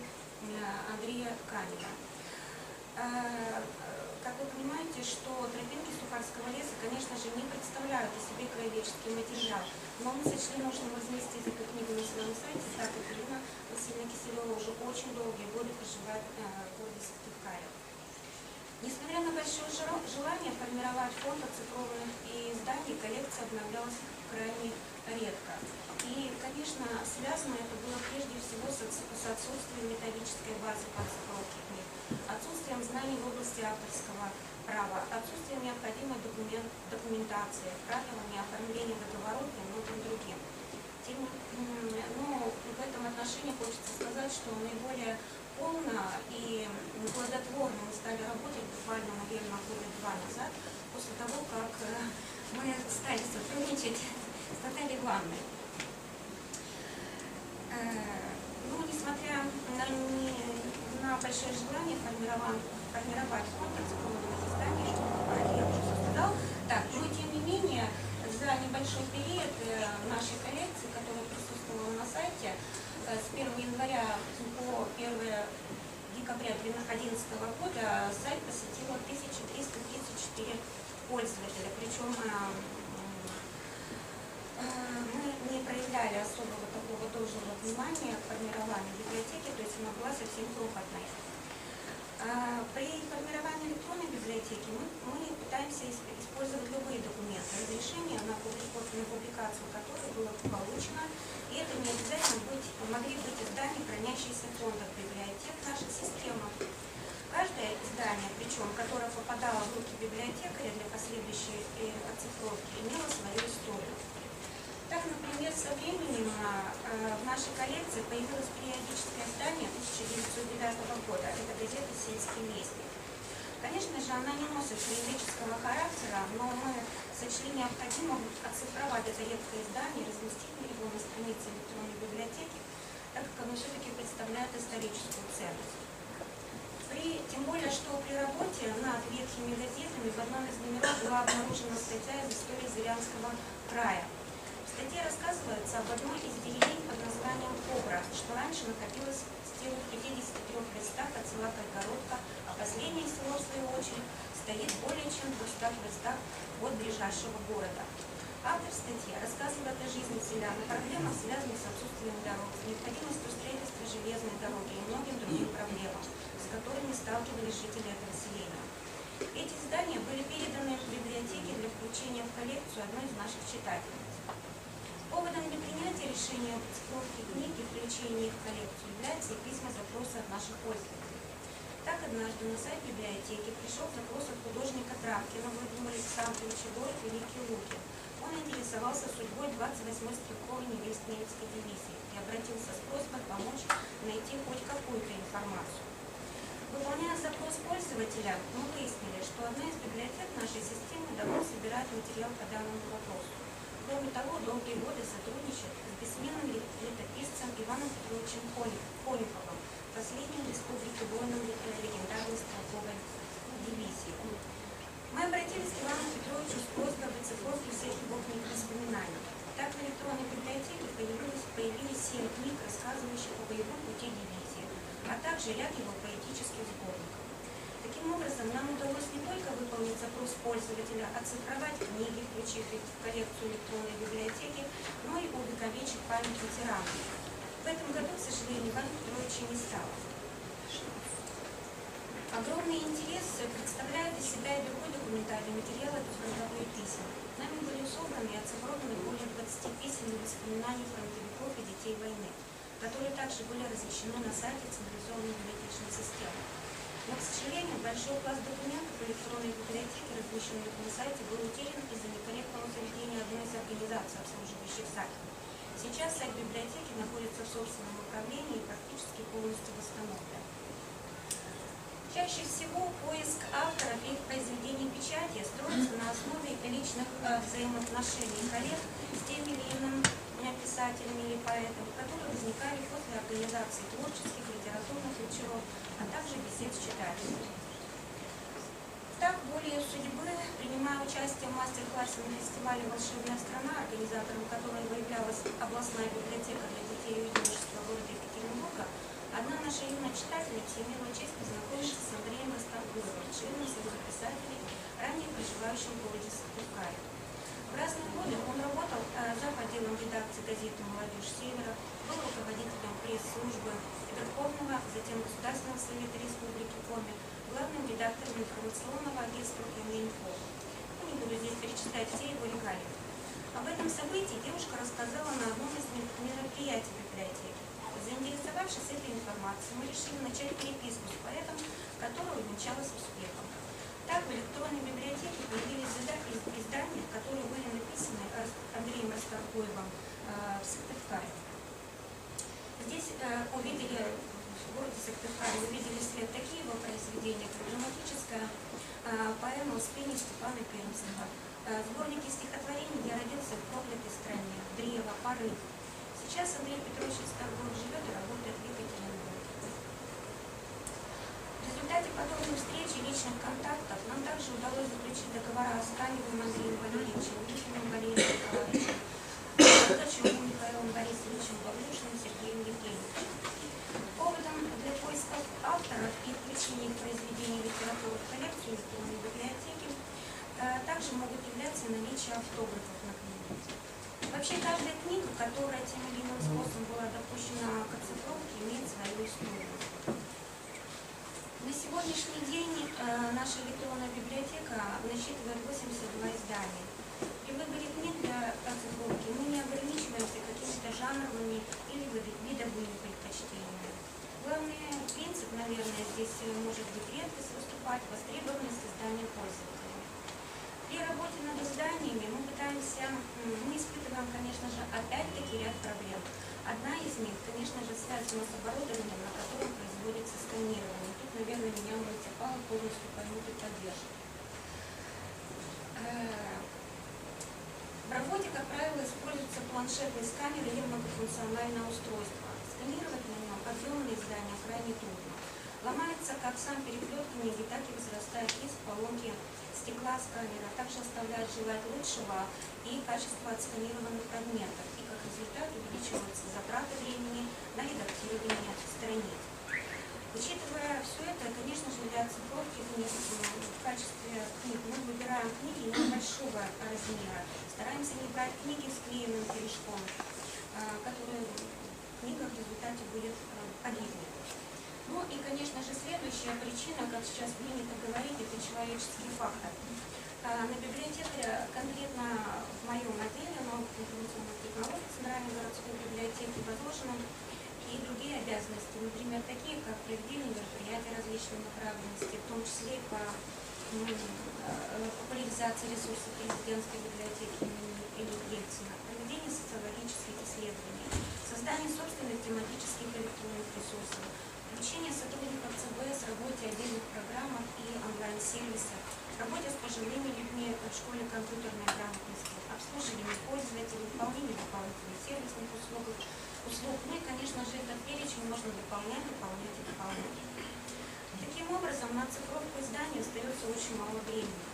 Speaker 7: Андрея Канева. Как вы понимаете, что «Тропинки Сухарского леса», конечно же, не представляют из себя краеведческий материал, но мы сочли нужно разместить эту книгу на своем сайте, так как Елена Васильевна Киселева уже очень долгие годы проживает в городе Сыктывкаре. Несмотря на большое желание формировать фонд оцифрованных изданий, коллекция обновлялась крайне редко. И, конечно, связано это было прежде всего с отсутствием методической базы по оцифровке книг, отсутствием знаний в области авторского права, отсутствием необходимой документации, правилами оформления договоров и многим другим. Но в этом отношении хочется сказать, что наиболее полно и плодотворно мы стали работать буквально, наверное, года 2 назад, после того, как мы стали сотрудничать с Натальей Главной. Ну, несмотря на большое желание формировать фонд оцифрованных изданий, что я уже сказал, так, но тем не менее, за небольшой период нашей коллекции, которая присутствовала на сайте, с 1 января по 1 декабря 2011 года сайт посетило 1334 пользователя, причем мы не проявляли особого такого должного внимания к формированию библиотеки, то есть она была совсем крохотной. При формировании электронной библиотеки мы пытаемся использовать любые документы, разрешение на публикацию которых было получено, и это не обязательно могли быть издания, хранящиеся в фондах библиотек нашей системы. Каждое издание, причем, которое попадало в руки библиотекаря для последующей оцифровки, имело свою историю. Так, например, со временем в нашей коллекции появилось периодическое издание 1909 года. Это газета «Сельский вестник». Конечно же, она не носит юридического характера, но мы сочли необходимым оцифровать это редкое издание, разместить его на странице электронной библиотеки, так как оно все-таки представляет историческую ценность. Тем более, что при работе над ветхими газетами в одном из номеров была обнаружена статья из истории Зырянского края. В статье рассказывается об одной из деревень под названием Кобра, что раньше находилось в стиле 53 верстах от села Кайгородка, а последнее село, в свою очередь, стоит более чем в 200 верстах от ближайшего города. Автор статьи рассказывает о жизни селян, о проблемах, связанных с отсутствием дорог, с необходимостью строительства железной дороги и многим другим проблемам, с которыми сталкивались жители этого селения. Эти издания были переданы в библиотеке для включения в коллекцию одной из наших читательниц. Поводом для принятия решения об оцифровке книг и включения их в коллекцию является и письма запроса от наших пользователей. Так, однажды на сайт библиотеки пришел запрос от художника Травкина Владимира Александровича, город Великие Луки. Он интересовался судьбой 28-й стрелковой немецкой дивизии и обратился с просьбой помочь найти хоть какую-то информацию. Выполняя запрос пользователя, мы выяснили, что одна из библиотек нашей системы давно собирает материал по данному вопросу. Кроме того, долгие годы сотрудничает с бессменным летописцем Иваном Петровичем Конюховым, последним в республике воином легендарной стрелковой дивизии. Мы обратились к Ивану Петровичу с просьбой об оцифровке всех его книг воспоминаний. Так, в электронной библиотеке появились 7 книг, рассказывающих о боевом пути дивизии, а также ряд его поэтических сборников. Таким образом, нам удалось не только выполнить запрос пользователя, оцифровать книги, включив их в коллекцию электронной библиотеки, но и увековечить память ветеранов. В этом году, к сожалению, Ивана Петровича не стало. Огромный интерес представляет из себя и другой документальный материал, это фронтовые письма. Нами были собраны и оцифрованы более 20 писем и воспоминаний фронтовиков и детей войны, которые также были размещены на сайте централизованной библиотечной системы. Но, к сожалению, большой пласт документов в электронной библиотеке, размещенных на сайте, был утерян из-за некорректного заведения одной из организаций, обслуживающих сайт. Сейчас сайт библиотеки находится в собственном управлении и практически полностью восстановлен. Чаще всего поиск авторов и их произведений печати строится на основе личных взаимоотношений коллег с теми или иными писателями или поэтами, которые возникали после организации творческих, литературных вечеров, а также бесед с читателями. Так, волею судьбы, принимая участие в мастер-классе на фестивале «Волшебная страна», организатором которого являлась областная библиотека для детей и юношества города Екатеринбурга, одна наша юная читательница имела честь познакомиться с Андреем Расторгуевым, членом Союза писателей, ранее проживающим в городе Сыктывкаре. В разные годы он работал за отделом редакции газеты «Молодежь Севера», был руководителем пресс-службы Верховного, затем Государственного совета Республики Коми, главным редактором информационного агентства «Кремль-Инфо». Я не буду здесь перечислять все его регалии. Об этом событии девушка рассказала на одном из мероприятий библиотеки. Заинтересовавшись этой информацией, мы решили начать переписку с поэтом, которая увенчалась успехом. Так, в электронной библиотеке появились издания, которые были написаны Андреем Расторгуевым в Сыктывкаре. Здесь в городе Сыктывкаре увидели свет такие его произведения, как драматическая поэма «Успение» Степана Пермского, сборники стихотворений «Я родился в проклятой стране», «Древо», «Порыв». Сейчас Андрей Петрович Расторгуев живет и работает в Екатеринбурге. В результате подобных встреч и личных контактов нам также удалось заключить договора с Каневым Андреем Валерьевичем, Лихиным Валерием Николаевичем, Ткачевым Михаилом Борисовичем, Павлюшиным Сергеем Евгеньевичем. Поводом для поисков авторов и включения их произведений литературы в коллекцию электронной библиотеки также могут являться наличие автографов на книге. В Вообще каждая книга, которая тем или иным способом была допущена к оцифровке, имеет свою историю. На сегодняшний день наша электронная библиотека насчитывает 82 издания. При выборе книг для оцифровки мы не ограничиваемся какими-то жанровыми или видовыми предпочтениями. Главный принцип, наверное, здесь может быть редкость выступать, востребованность издания пользователя. При работе над изданиями мы испытываем, конечно же, опять-таки ряд проблем. Одна из них, конечно же, связана с оборудованием, на котором производится сканирование. Тут, наверное, меня муниципалы полностью поймут и поддержат. В работе, как правило, используется планшетный сканер или многофункциональное устройство. Сканировать на нем объемные издания крайне трудно. Ломается как сам переплет книги, так и возрастает риск поломки стекла сканера, также оставляет желать лучшего и качества отсканированных предметов, и как результат увеличиваются затраты времени на редактирование страниц. Учитывая все это, конечно же, для оцифровки книг в качестве книг мы выбираем книги небольшого размера, стараемся не брать книги с клеенным корешком, которые книга в результате будет погибнуть. Ну и, конечно же, следующая причина, как сейчас принято говорить, это человеческий фактор. На библиотекаре, конкретно в моем отделе наук информационных технологий Центральной городской библиотеки, возложены и другие обязанности, например, такие, как проведение мероприятий различной направленности, в том числе и по популяризации ресурсов президентской библиотеки имени Ельцина, проведение социологических исследований, создание собственных тематических электронных ресурсов, включение сотрудников ЦБС в работе отдельных программах и онлайн-сервисах, работе с пожилыми людьми в школе компьютерной грамотности, обслуживание пользователей, выполнение дополнительных сервисных услуг. Ну и, конечно же, этот перечень можно дополнять. Таким образом, на оцифровку издания остается очень мало времени.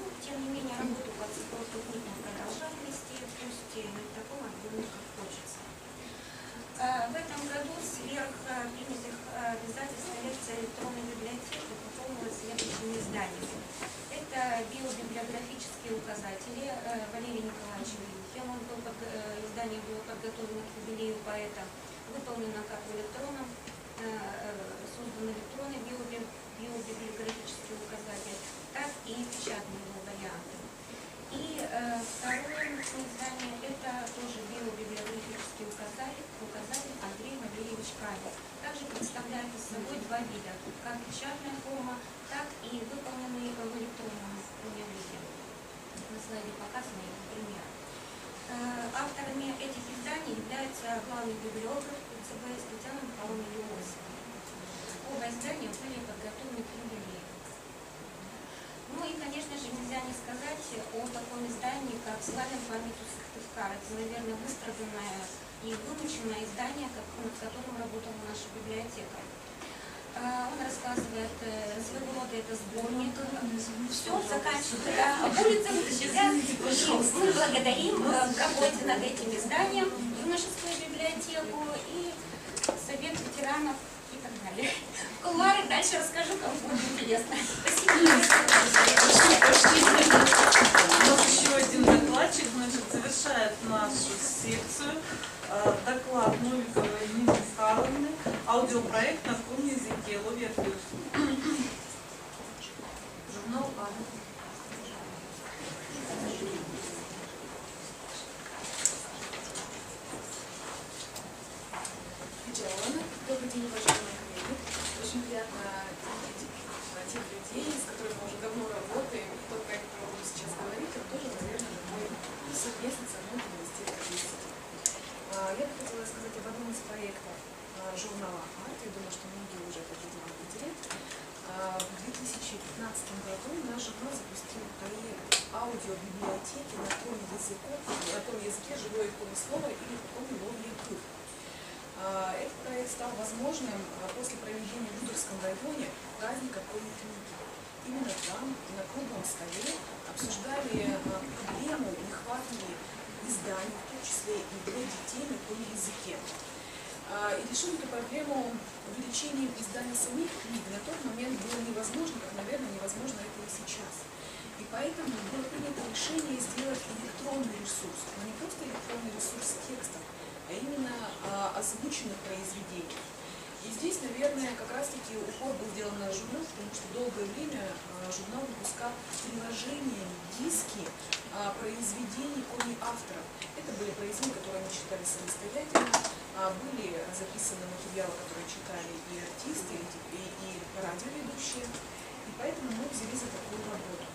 Speaker 7: Ну, тем не менее, работу по оцифровке книг мы продолжаем вести, пусть и не в таком объеме, как хочется. В этом году сверх принятых обязательств коллекция электронной библиотеки пополнилась следующими изданиями. Это биобиблиографические указатели Валерия Николаевича Вилюхина. Издание было подготовлено к юбилею поэта, выполнено как в электронном, создан электронный биобиблиографический указатель, так и печатные его варианты. И второе издание – это тоже биобиблиографический указатель Андрей Валерьевич Кавер. Также представляет из собой два вида – как печатная форма, так и выполненные в электронном виде. На слайде показаны его примеры. Авторами этих изданий являются главный библиограф ЦБС Татьяна Михайловна Леосова. Оба издания были подготовлены к юбилею. Ну и, конечно же, нельзя не сказать о таком издании, как «Славен памятью Сыктывкара». Это, наверное, выстраданное и вымученное издание, над которым работала наша библиотека. Он рассказывает, своего рода это сборник. Все, заканчивая улицам, мы благодарим в работе над этим изданием юношескую библиотеку и совет ветеранов и так далее. Кулуары дальше расскажу, кому будет интересно. Спасибо.
Speaker 2: У нас еще один докладчик, значит, завершает нашу секцию. Доклад Новиковой Нины Михайловны, аудиопроект на каком языке, Ловия Плюс. Журнал «Ада».
Speaker 8: Добрый день, уважаемые коллеги. Очень приятно видеть тех людей, с которыми мы уже давно работаем. Тот проект, о котором буду сейчас говорить, он тоже, наверное, мой совместный со мной университет. Я бы хотела сказать об одном из проектов журнала «Арт». Я думаю, что многие уже это видели видели. В 2015 году наш журнал запустил проект аудиобиблиотеки на том языке живое иконы слова или по-другому Ловия Плюс. Этот проект стал возможным после проведения в Удовском районе праздника Коми книги. Именно там, на круглом столе, обсуждали проблему нехватки изданий, в том числе и для детей на коми языке. И решили эту проблему увеличением изданий самих книг на тот момент было невозможно, как, наверное, невозможно это и сейчас. И поэтому было принято решение сделать электронный ресурс, но не просто электронный ресурс текстов, а именно озвученных произведений. И здесь, наверное, как раз-таки упор был сделан на журнал, потому что долгое время журнал выпускал приложениями, диски произведений коми-авторов. Это были произведения, которые они читали самостоятельно, были записаны материалы, которые читали и артисты, и радиоведущие. И поэтому мы взялись за такую работу.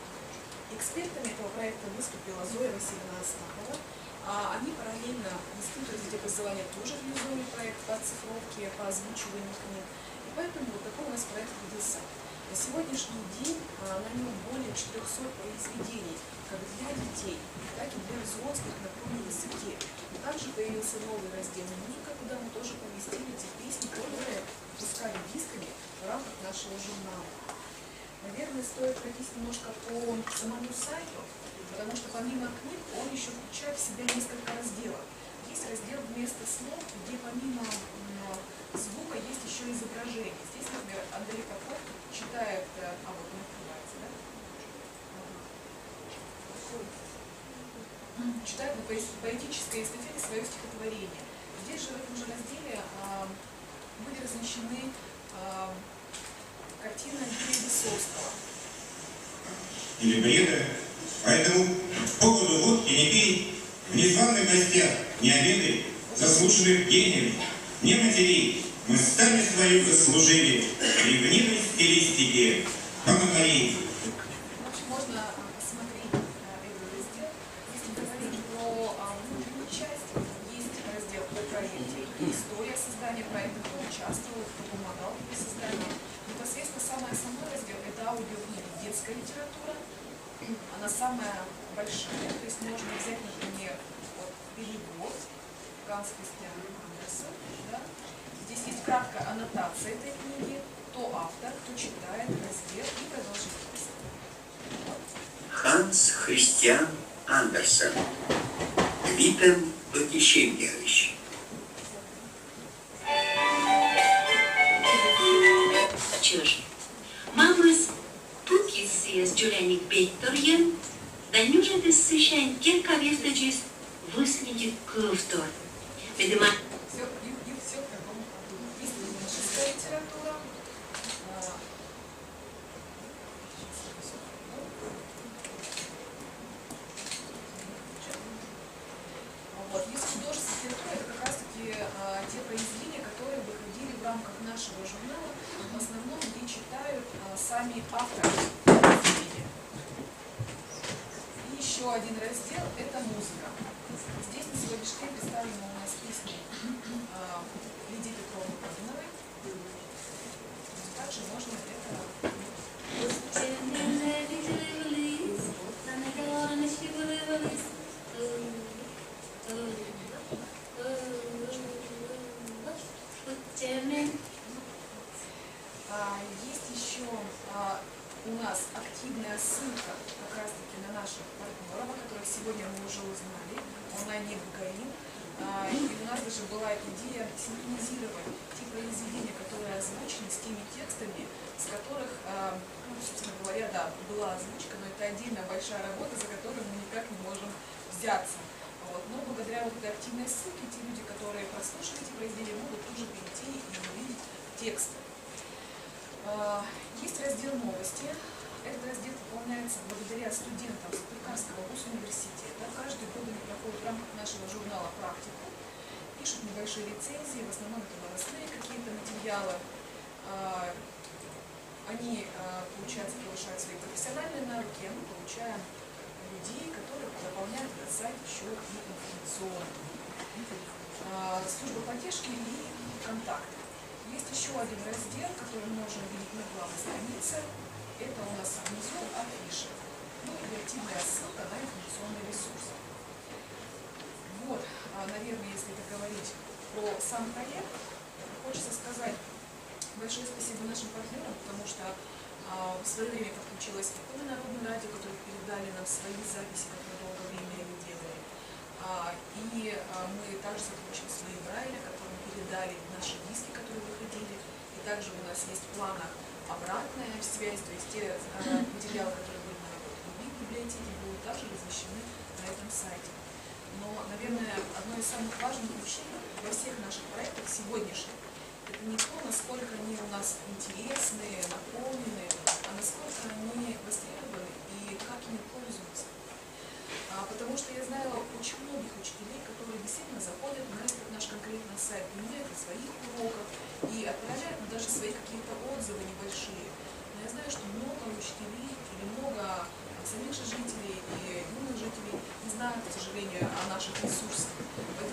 Speaker 8: Экспертами этого проекта выступила Зоя Васильевна Астахова. Они параллельно в Институте образования тоже реализовали проект по оцифровке, по озвучиванию книг. И поэтому вот такой у нас проект родился. На сегодняшний день на нем более 400 произведений, как для детей, так и для взрослых на полном языке. Также появился новый раздел «Музыка», куда мы тоже поместили те песни, которые выпускали дисками в рамках нашего журнала. Наверное, стоит пройтись немножко по самому сайту, потому что помимо книг он еще включает в себя несколько разделов. Есть раздел вместо слов, где помимо звука есть еще изображение. Здесь, например, Андрей Попов читает, вот он открывается, да? Читает на поэтической эстафете свое стихотворение. Здесь же в этом же разделе были размещены картины Андрея Высоцкого.
Speaker 9: Или бреда. Поэтому поводу водки не пей, в незваных гостях не обедай, заслуженных гениев, не матерей. Мы стали свою заслужили при гнилой стилистике богатырей.
Speaker 8: Можно посмотреть этот раздел. Если говорить про внутреннюю часть, есть раздел о проекте, история создания проекта, кто участвовал, кто помогал при создании. Непосредственно самый основной раздел – это аудиокниги, детская литература. Она самая большая, то есть можно взять, например, перевод Ганс Кристиан Андерсен. Да? Здесь есть краткая аннотация этой книги, кто автор, кто читает, раздел и продолжительность.
Speaker 10: Hans Christian Andersen. Witem do sięgnięć.
Speaker 11: Cioż, mamy jest dzielnik Bektorien, Daniusze des Sysień kilka wieste dziś wysniki kuftor. Видимо,
Speaker 8: все в таком году. Есть лирическая литература. Вот. Есть художественная литература, это как раз таки те произведения, которые выходили в рамках нашего журнала, в основном где читают сами авторы произведения. И еще один раздел – это музыка. Здесь на сегодняшний день представлены у нас песни Лидии Петровны Павловой. Также можно это... Есть еще у нас активная ссылка как раз таки на наших партнеров, о которых сегодня мы уже узнали, онлайн-гаин. И у нас даже была идея синхронизировать те произведения, которые озвучены с теми текстами, с которых, собственно говоря, да, была озвучка, но это отдельная большая работа, за которую мы никак не можем взяться. Вот. Но благодаря вот этой активной ссылке, те люди, которые прослушали эти произведения, могут тоже перейти и увидеть тексты. Есть раздел новости. Этот раздел выполняется благодаря студентам Сыктывкарского госуниверситета. Каждый год они проходят в рамках нашего журнала практику, пишут небольшие рецензии, в основном это новостные какие-то материалы. Они, получается, повышают свои профессиональные навыки, а мы получаем людей, которые дополняют этот сайт еще и информационно. Служба поддержки и контакты. Есть еще один раздел, который мы можем видеть на главной странице. Это у нас внизу афиши. Ну и активная ссылка на информационный ресурс. Вот, наверное, если говорить про сам проект, хочется сказать большое спасибо нашим партнерам, потому что в свое время подключилось такое народное радио, которые передали нам свои записи, которые долгое время они делали. И мы также сотрудничаем с Брайля, которым передали наши диски, которые выходили. И также у нас есть в планах обратная связь, то есть те материалы, которые были на работе, библиотеки будут также размещены на этом сайте. Но, наверное, одно из самых важных вещей во всех наших проектах сегодняшних — это не то, насколько они у нас интересные, наполненные, а насколько они востребованы и как ими пользуются. Потому что я знаю очень многих учителей, которые действительно заходят на этот наш конкретный сайт, меняют о своих уроках и отправляют даже свои какие-то отзывы небольшие. Но я знаю, что много учителей или много самих же жителей и юных жителей не знают, к сожалению, о наших ресурсах. Поэтому